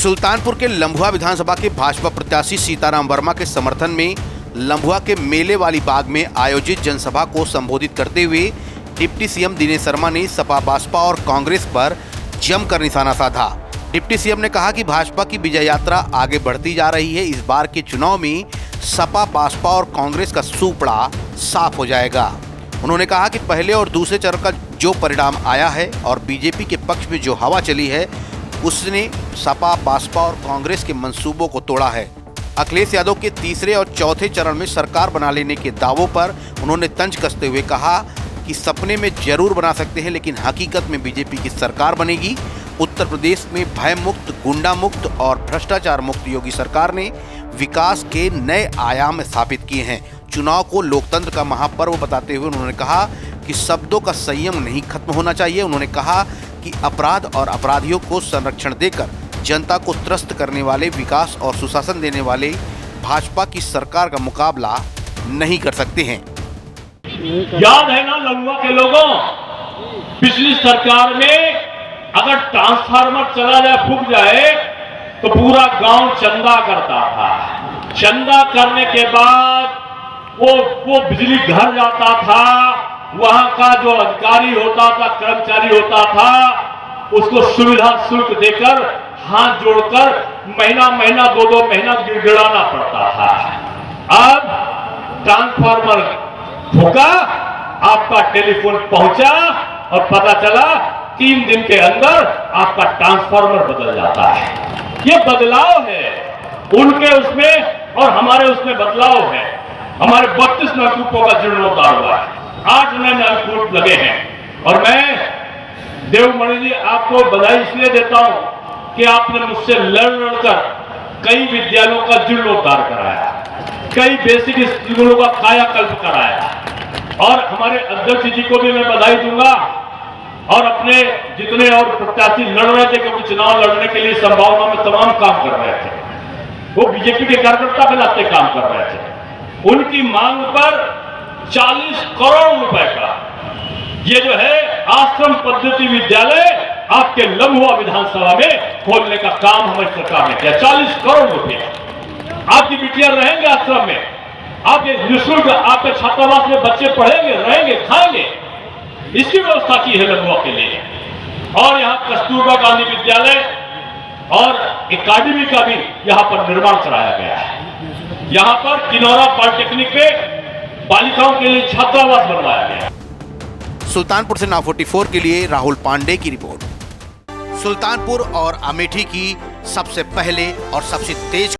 सुल्तानपुर के लम्भुआ विधानसभा के भाजपा प्रत्याशी सीताराम वर्मा के समर्थन में लम्भुआ के मेले वाली बाग में आयोजित जनसभा को संबोधित करते हुए डिप्टी सीएम दिनेश शर्मा ने सपा बसपा और कांग्रेस पर जमकर निशाना साधा। डिप्टी सीएम ने कहा कि भाजपा की विजय यात्रा आगे बढ़ती जा रही है। इस बार के चुनाव में सपा बसपा और कांग्रेस का सूपड़ा साफ हो जाएगा। उन्होंने कहा कि पहले और दूसरे चरण का जो परिणाम आया है और बीजेपी के पक्ष में जो हवा चली है उसने सपा बसपा और कांग्रेस के मंसूबों को तोड़ा है। अखिलेश यादव के तीसरे और चौथे चरण में सरकार बना लेने के दावों पर उन्होंने तंज कसते हुए कहा कि सपने में जरूर बना सकते हैं, लेकिन हकीकत में बीजेपी की सरकार बनेगी। उत्तर प्रदेश में भय मुक्त, गुंडा मुक्त और भ्रष्टाचार मुक्त योगी सरकार ने विकास के नए आयाम स्थापित किए हैं। चुनाव को लोकतंत्र का महापर्व बताते हुए उन्होंने कहा कि शब्दों का संयम नहीं खत्म होना चाहिए। उन्होंने कहा कि अपराध और अपराधियों को संरक्षण देकर जनता को त्रस्त करने वाले, विकास और सुशासन देने वाले भाजपा की सरकार का मुकाबला नहीं कर सकते हैं। याद है ना लम्बुआ के लोगों, पिछली सरकार में अगर ट्रांसफार्मर चला जाए, फूक जाए तो पूरा गांव चंदा करता था। चंदा करने के बाद वो बिजली घर जाता था। वहां का जो अधिकारी होता था, कर्मचारी होता था, उसको सुविधा शुल्क देकर, हाथ जोड़कर महीना महीना 2-2 महीना गिड़गिड़ाना पड़ता था। अब ट्रांसफार्मर फूका, आपका टेलीफोन पहुंचा और पता चला 3 दिन के अंदर आपका ट्रांसफार्मर बदल जाता है। ये बदलाव है, उनके उसमें और हमारे उसमें बदलाव है। हमारे 32 नलकूपों का जीर्णोद्धार हुआ है, 8 नए नलकूप लगे हैं। और मैं देवमणि जी आपको बधाई इसलिए देता हूं कि आपने मुझसे लड़कर कई विद्यालयों का जीर्णोद्धार कराया, कई बेसिक स्कूलों का कायाकल्प कराया। और हमारे अध्यक्ष जी को भी मैं बधाई दूंगा और अपने जितने और प्रत्याशी लड़ रहे थे, क्योंकि चुनाव लड़ने के लिए संभावना में तमाम काम कर रहे थे, वो बीजेपी के कार्यकर्ता के नाते काम कर रहे थे। उनकी मांग पर 40 करोड़ रुपए का ये जो है आश्रम पद्धति विद्यालय आपके लम्भुआ विधानसभा में खोलने का काम हमारी सरकार ने किया। 40 करोड़ रुपए आपकी बिटियां रहेंगे आश्रम में, आपके निःशुल्क आपके छात्रावास में बच्चे पढ़ेंगे, रहेंगे, खाएंगे। इसकी व्यवस्था की है लम्भुआ के लिए। और यहाँ कस्तूरबा गांधी विद्यालय और एकेडमी का भी यहाँ पर निर्माण कराया गया है। यहाँ पर किनौरा पॉलिटेक्निक पे बालिकाओं के लिए छात्रावास बनवाया गया। सुल्तानपुर से नाव 44 के लिए राहुल पांडे की रिपोर्ट। सुल्तानपुर और अमेठी की सबसे पहले और सबसे तेज